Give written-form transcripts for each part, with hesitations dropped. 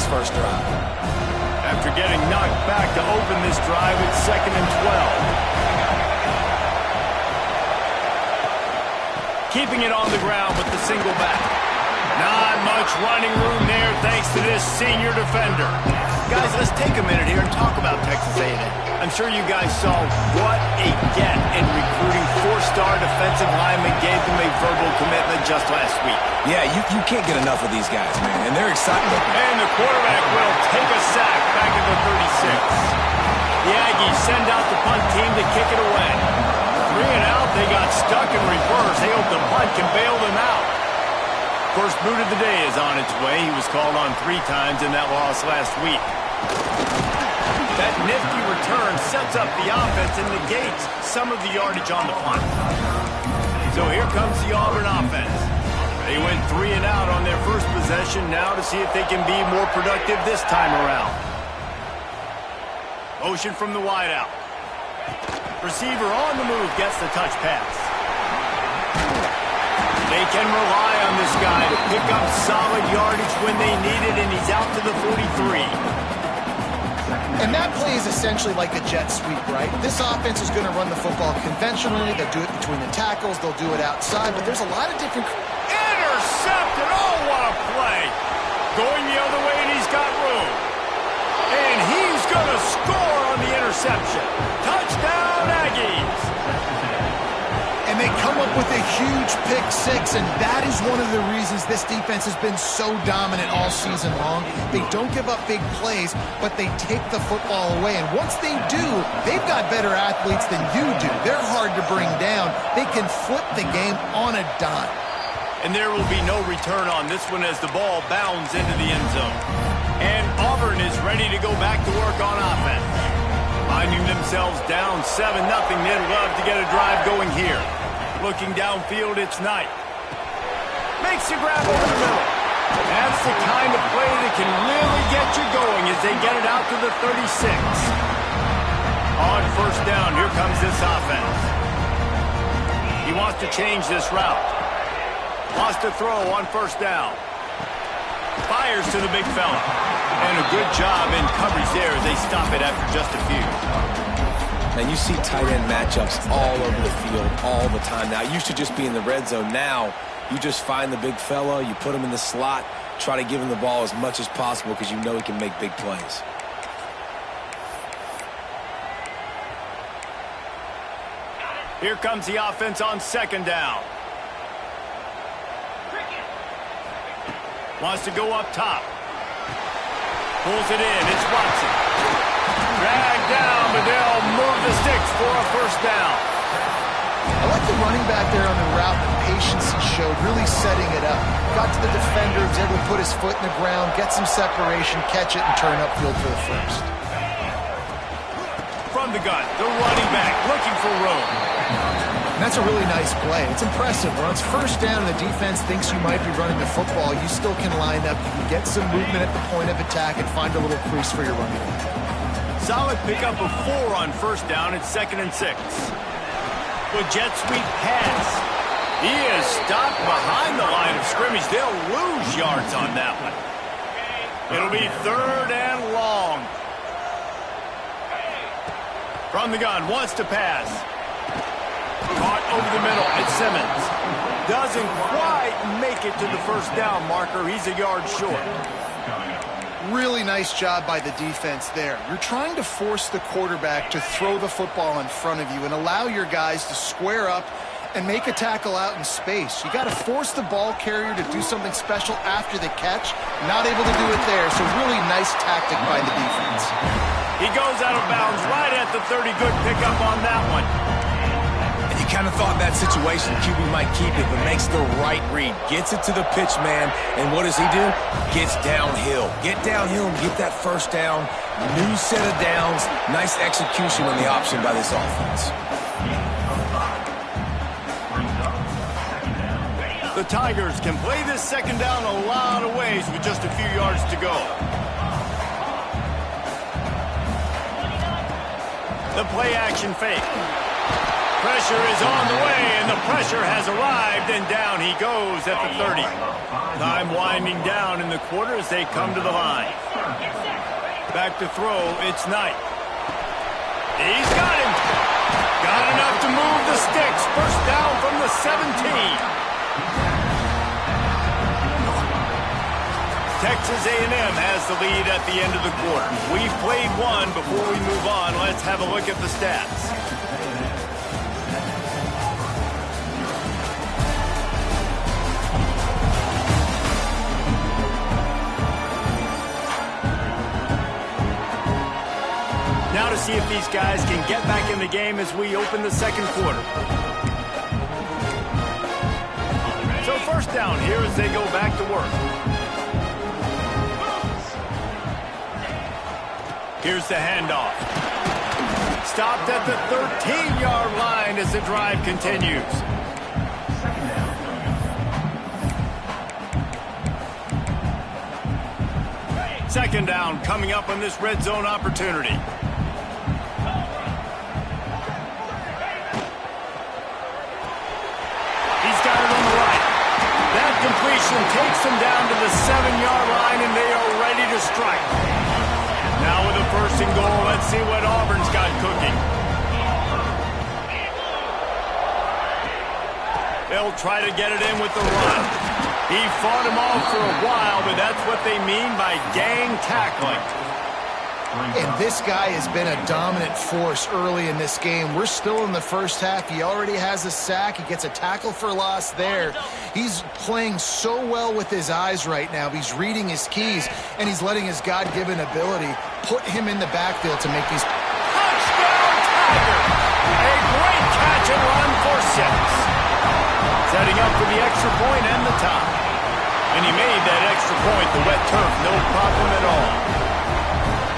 first drive. After getting knocked back to open this drive, it's 2nd and 12. Keeping it on the ground with the single back. Not much running room there thanks to this senior defender. Guys, let's take a minute here and talk about Texas A&M. I'm sure you guys saw what a get in recruiting 4-star defensive linemen gave them a verbal commitment just last week. Yeah, you can't get enough of these guys, man, and they're excited. And the quarterback will take a sack back at the 36. The Aggies send out the punt team to kick it away. 3 and out, they got stuck in reverse. They hope the punt can bail them out. First boot of the day is on its way. He was called on 3 times in that loss last week. That nifty return sets up the offense and negates some of the yardage on the punt. So here comes the Auburn offense. They went 3 and out on their first possession now to see if they can be more productive this time around. Motion from the wideout. Receiver on the move gets the touch pass. They can rely on this guy to pick up solid yardage when they need it, and he's out to the 43. And that play is essentially like a jet sweep, right? This offense is going to run the football conventionally. They'll do it between the tackles. They'll do it outside. But there's a lot of different... Intercepted! Oh, what a play! Going the other way, and he's got room. And he's going to score on the interception. Touchdown, Aggies! And they come up with a huge pick 6, and that is one of the reasons this defense has been so dominant all season long. They don't give up big plays, but they take the football away. And once they do, they've got better athletes than you do. They're hard to bring down. They can flip the game on a dime. And there will be no return on this one as the ball bounds into the end zone. And Auburn is ready to go back to work on offense. Finding themselves down 7-0, they'd love to get a drive going here. Looking downfield, it's Knight. Makes the grab over the middle. That's the kind of play that can really get you going as they get it out to the 36. On first down, here comes this offense. He wants to change this route. Wants to throw on first down. Fires to the big fella. And a good job in coverage there as they stop it after just a few. And you see tight end matchups all over the field all the time. Now, it used to just be in the red zone. Now, you just find the big fella, you put him in the slot, try to give him the ball as much as possible because you know he can make big plays. Here comes the offense on second down. Wants to go up top. Pulls it in. It's Watson. Dragged down, but they'll move the sticks for a first down. I like the running back there on the route, the patience he showed, really setting it up. Got to the defender, was able to put his foot in the ground, get some separation, catch it, and turn upfield for the first. From the gun, the running back looking for room. And that's a really nice play. It's impressive. When it's first down and the defense thinks you might be running the football, you still can line up. You can get some movement at the point of attack and find a little crease for your running back. Solid pickup of 4 on first down. It's 2nd and 6. With jet sweep pass. He is stopped behind the line of scrimmage. They'll lose yards on that one. It'll be 3rd and long. From the gun, wants to pass. Caught over the middle. It's Simmons. Doesn't quite make it to the first down marker. He's a yard short. Really nice job by the defense there. You're trying to force the quarterback to throw the football in front of you and allow your guys to square up and make a tackle out in space. You got to force the ball carrier to do something special after the catch. Not able to do it there, so really nice tactic by the defense. He goes out of bounds right at the 30. Good pickup on that one. And you kind of thought that situation, QB might keep it, but makes the right read. Gets it to the pitch man, and what does he do? Gets downhill. Get downhill and get that first down. New set of downs. Nice execution on the option by this offense. The Tigers can play this second down a lot of ways with just a few yards to go. The play action fake. Pressure is on the way, and the pressure has arrived, and down he goes at the 30. Time winding down in the quarter as they come to the line. Back to throw, it's Knight. He's got him. Got enough to move the sticks. First down from the 17. Texas A&M has the lead at the end of the quarter. We've played one. Before we move on, let's have a look at the stats. Now to see if these guys can get back in the game as we open the second quarter. So first down here as they go back to work. Here's the handoff. Stopped at the 13-yard line as the drive continues. Second down coming up on this red zone opportunity. He's got it on the right. That completion takes them down to the 7-yard line, and they are ready to strike. Now with a first and goal, let's see what Auburn's got cooking. They'll try to get it in with the run. He fought him off for a while, but that's what they mean by gang tackling. And this guy has been a dominant force early in this game. We're still in the first half. He already has a sack. He gets a tackle for loss there. He's playing so well with his eyes right now. He's reading his keys, and he's letting his God-given ability put him in the backfield to make these... Touchdown, Tiger! A great catch and run for 6. Setting up for the extra point and the tie. And he made that extra point, the wet turf, no problem at all.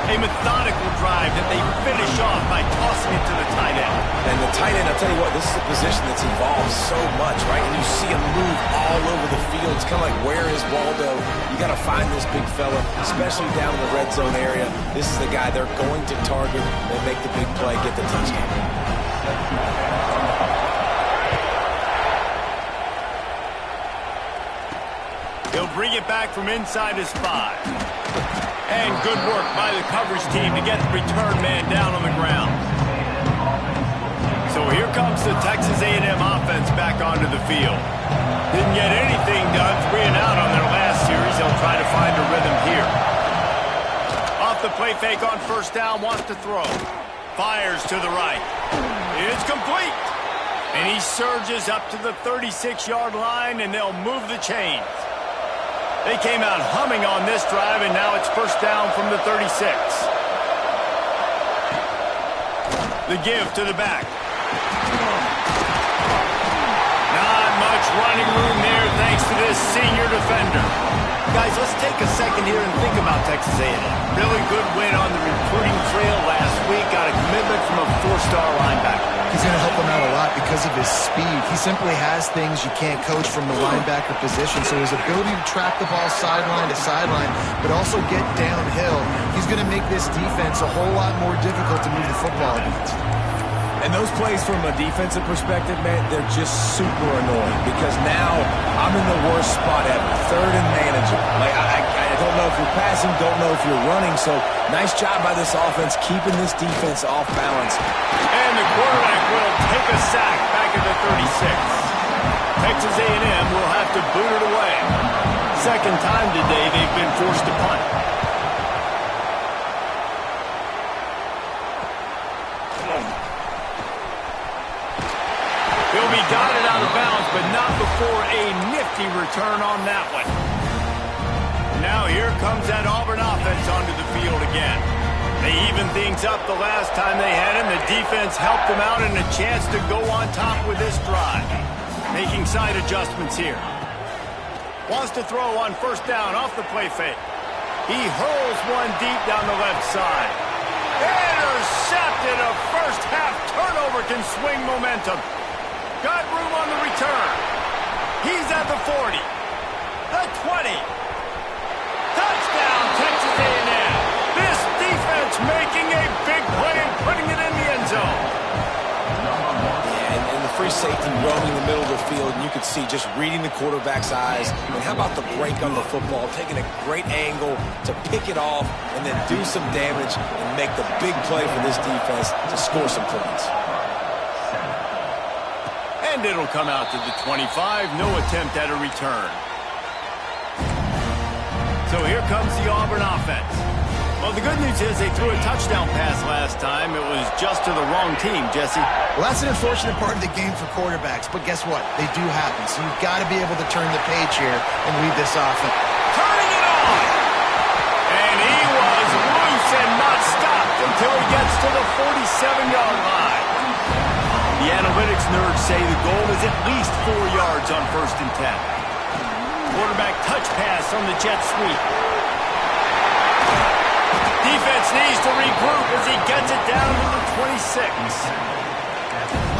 A methodical drive that they finish off by tossing it to the tight end. And the tight end, I'll tell you what, this is a position that's involved so much, right? And you see him move all over the field. It's kind of like, where is Waldo? You got to find this big fella, especially down in the red zone area. This is the guy they're going to target and make the big play, get the touchdown. He'll bring it back from inside his 5. And good work by the coverage team to get the return man down on the ground. So here comes the Texas A&M offense back onto the field. Didn't get anything done 3 and out on their last series. They'll try to find a rhythm here. Off the play fake on first down, wants to throw. Fires to the right. It's complete. And he surges up to the 36-yard line, and they'll move the chains. They came out humming on this drive, and now it's first down from the 36. The give to the back. Not much running room there thanks to this senior defender. Guys, let's take a second here and think about Texas A&M. Really good win on the recruiting trail last week. Got a commitment from a 4-star linebacker. He's going to help them out a lot because of his speed. He simply has things you can't coach from the linebacker position. So his ability to track the ball sideline to sideline, but also get downhill, he's going to make this defense a whole lot more difficult to move the football against. And those plays from a defensive perspective, man, they're just super annoying because now I'm in the worst spot ever, third and manageable. Like, I don't know if you're passing, don't know if you're running, so nice job by this offense keeping this defense off balance. And the quarterback will take a sack back at the 36. Texas A&M will have to boot it away. Second time today they've been forced to punt. He'll be dotted out of bounds, but not before a nifty return on that one. Now here comes that Auburn offense onto the field again. They evened things up the last time they had him. The defense helped them out and a chance to go on top with this drive. Making side adjustments here. Wants to throw on first down off the play fake. He hurls one deep down the left side. Intercepted. A first half turnover can swing momentum. Got room on the return. He's at the 40. The 20. Touchdown, Texas A&M. This defense making a big play and putting it in the end zone. Yeah, and the free safety roaming the middle of the field, and you could see just reading the quarterback's eyes. And how about the break on the football, taking a great angle to pick it off and then do some damage and make the big play for this defense to score some points. And it'll come out to the 25. No attempt at a return. So here comes the Auburn offense. Well, the good news is they threw a touchdown pass last time. It was just to the wrong team, Jesse. Well, that's an unfortunate part of the game for quarterbacks, but guess what? They do happen, so you've got to be able to turn the page here and lead this offense. Turning it on! And he was loose and not stopped until he gets to the 47-yard line. The analytics nerds say the goal is at least 4 yards on 1st and 10. Quarterback touch pass on the jet sweep. Defense needs to regroup as he gets it down to the 26.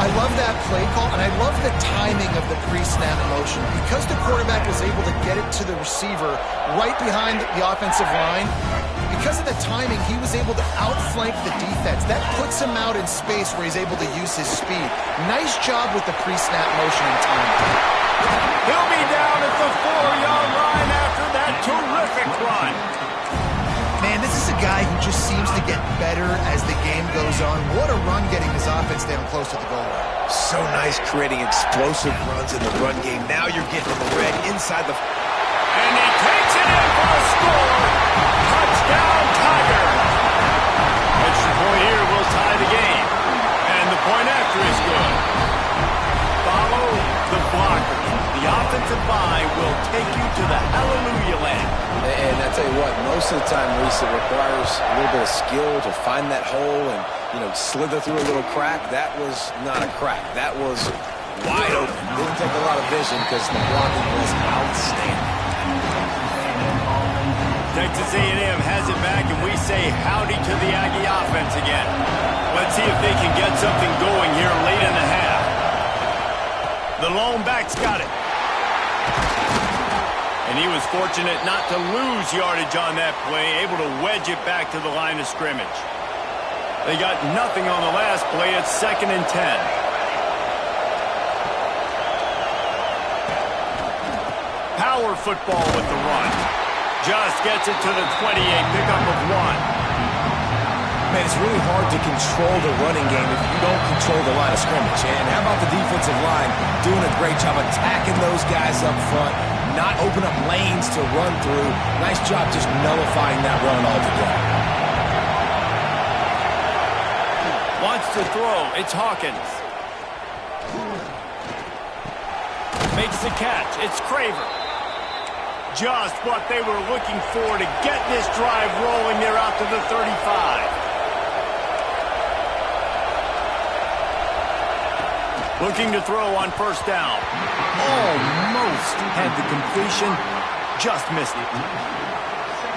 I love that play call, and I love the timing of the pre-snap motion. Because the quarterback was able to get it to the receiver right behind the offensive line, because of the timing, he was able to outflank the defense. That puts him out in space where he's able to use his speed. Nice job with the pre-snap motion and timing. He'll be down at the 4-yard line after that terrific run. Man, this is a guy who just seems to get better as the game goes on. What a run getting his offense down close to the goal line. So nice creating explosive runs in the run game. Now you're getting in the red inside the... And he takes it in for a score. Touchdown, Tiger. Extra point here will tie the game. And the point after is good. Follow the blocker. The offensive line will take you to the hallelujah land. And I tell you what, most of the time, Reese, it requires a little bit of skill to find that hole and, slither through a little crack. That was not a crack. That was wide open. Didn't take a lot of vision because the blocking was outstanding. Texas A&M has it back, and we say howdy to the Aggie offense again. Let's see if they can get something going here late in the half. The lone back's got it. And he was fortunate not to lose yardage on that play, able to wedge it back to the line of scrimmage. They got nothing on the last play. It's 2nd and 10. Power football with the run. Just gets it to the 28, pickup of 1. Man, it's really hard to control the running game if you don't control the line of scrimmage. And how about the defensive line doing a great job attacking those guys up front, not open up lanes to run through. Nice job just nullifying that run altogether. Wants to throw. It's Hawkins. Makes the catch. It's Craver. Just what they were looking for to get this drive rolling. They're out to the 35. Looking to throw on 1st down. Almost had the completion. Just missed it.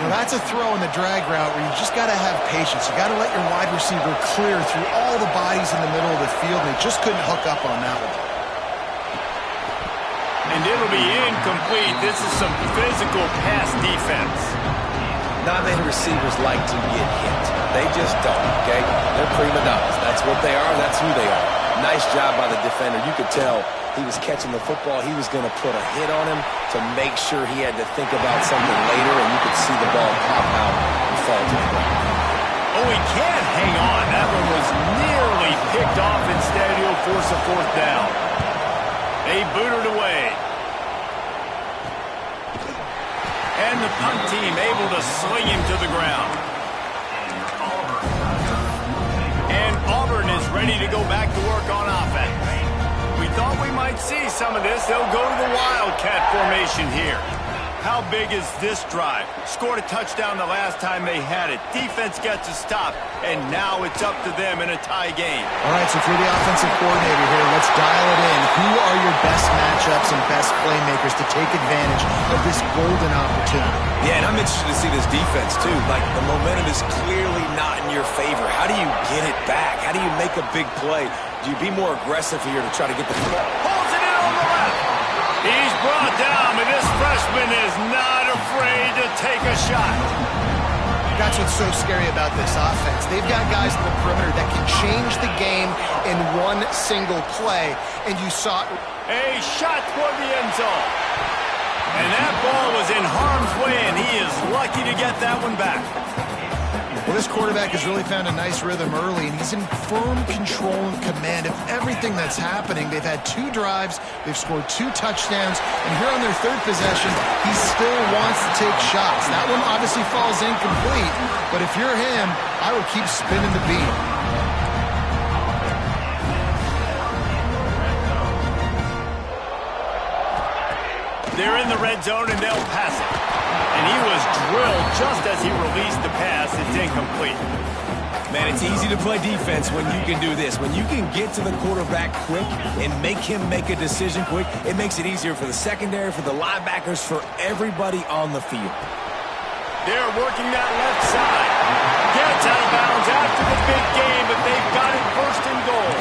Now that's a throw in the drag route where you just got to have patience. You got to let your wide receiver clear through all the bodies in the middle of the field, and they just couldn't hook up on that one. And it'll be incomplete. This is some physical pass defense. Not many receivers like to get hit. They just don't, okay? They're prima donnas. That's what they are. That's who they are. Nice job by the defender. You could tell he was catching the football. He was going to put a hit on him to make sure he had to think about something later, and you could see the ball pop out and fall to the ground. Oh, he can't hang on. That one was nearly picked off. Instead, he'll force a 4th down. They booted away. And the punt team able to sling him to the ground. And Auburn is ready to go back to work on offense. We thought we might see some of this. They'll go to the Wildcat formation here. How big is this drive? Scored a touchdown the last time they had it. Defense gets a stop, and now it's up to them in a tie game. All right, so if you're the offensive coordinator here, let's dial it in. Who are your best matchups and best playmakers to take advantage of this golden opportunity? Yeah, and I'm interested to see this defense, too. Like, the momentum is clearly not in your favor. How do you get it back? How do you make a big play? Do you be more aggressive here to try to get the ball? Pulls it in on the left. He's brought down, but this freshman is not afraid to take a shot. That's what's so scary about this offense. They've got guys in the perimeter that can change the game in one single play. And you saw a shot toward the end zone. And that ball was in harm's way, and he is lucky to get that one back. Well, this quarterback has really found a nice rhythm early, and he's in firm control and command of everything that's happening. They've had 2 drives, they've scored 2 touchdowns, and here on their 3rd possession, he still wants to take shots. That one obviously falls incomplete, but if you're him, I would keep spinning the beat. They're in the red zone, and they'll pass it. And he was drilled just as he released the pass. It's incomplete. Man, it's easy to play defense when you can do this. When you can get to the quarterback quick and make him make a decision quick, it makes it easier for the secondary, for the linebackers, for everybody on the field. They're working that left side. Gets out of bounds after the big game, but they've got it first and goal.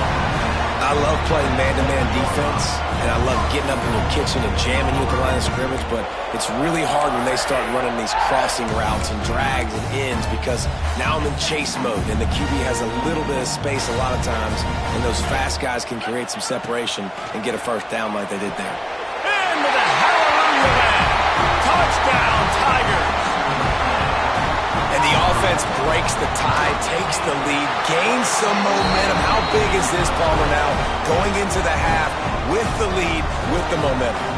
I love playing man-to-man defense, and I love getting up in your kitchen and jamming you at the line of scrimmage, but it's really hard when they start running these crossing routes and drags and ends because now I'm in chase mode, and the QB has a little bit of space a lot of times, and those fast guys can create some separation and get a first down like they did there. And with a hallelujah man. Touchdown, Tigers. And the offense breaks the tie, takes the lead, gains some momentum. How big is this, Palmer, now going into the half with the lead, with the momentum?